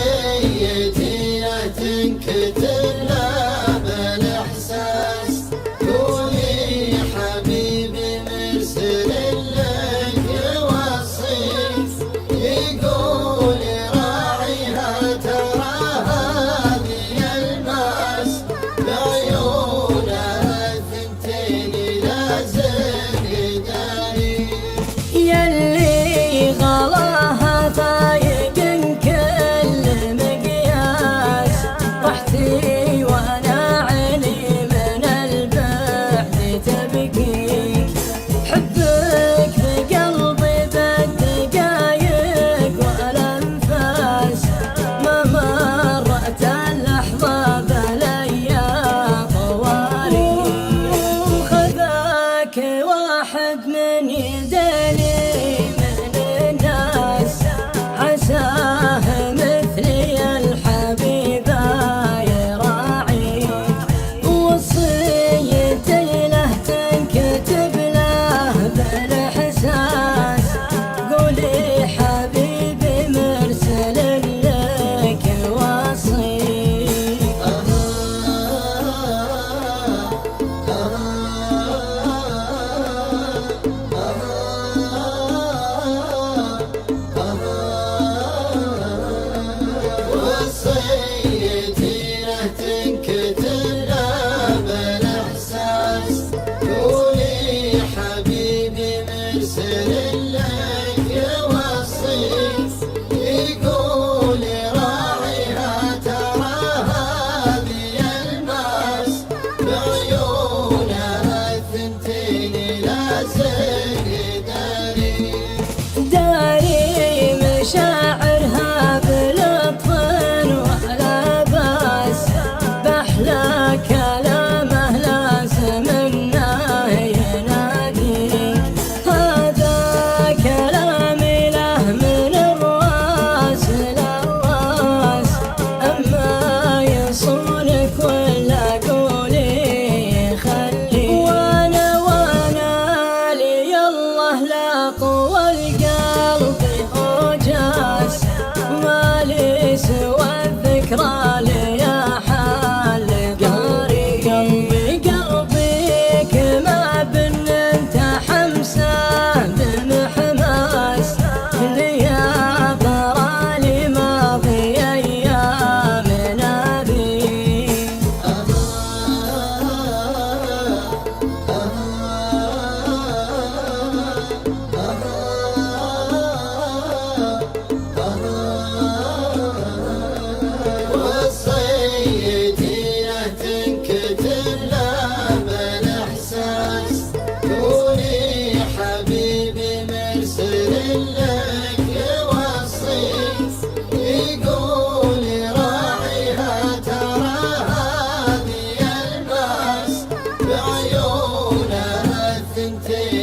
وصيتي لا تنكتب لا بالإحساس، قولي حبيبي مرسل لك يوصيك، يقول راعيها ترى هذه الماس، بعيونها الثنتين لازم يداري. يلي غلاها فايق كل مقياس، رحتي وانا عيني من البعد تبكيك، حبك بقلبي بالدقايق والانفاس، ما مرت اللحظة بالايام طوالي، خذاك واحد من يديني من الناس، عساه مثلي الحبيبة يراعيك، وصيتي له تنكتب له بالإحساس، قولي حبيبي مرسل لك وصيك. وصيتي لا تنكتب لا بالإحساس، قولي حبيبي مرسل لك يوصيك، يقول راعيها ترى هذه الماس، بعيونها الثنتين لازم يداري. داري مشاعرها بلطف ولا باس، بأحلى كلامه لازم انه يناديك، هذا كلامي له من الراس للراس، اما يصونك ولا قولي خليك، وانا لي الله لا قوى القلب اوجاس، مالي سوى الذكرى لي حال قهري، قلبك ما بن انت حمسه بمحماس، لي طرالي ماضي ايام نبي. وصيتي لا تنكتب لا بالإحساس، قولي حبيبي مرسل لك يوصيك، يقول راعيها ترى هذه الماس، بعيونها الثنتين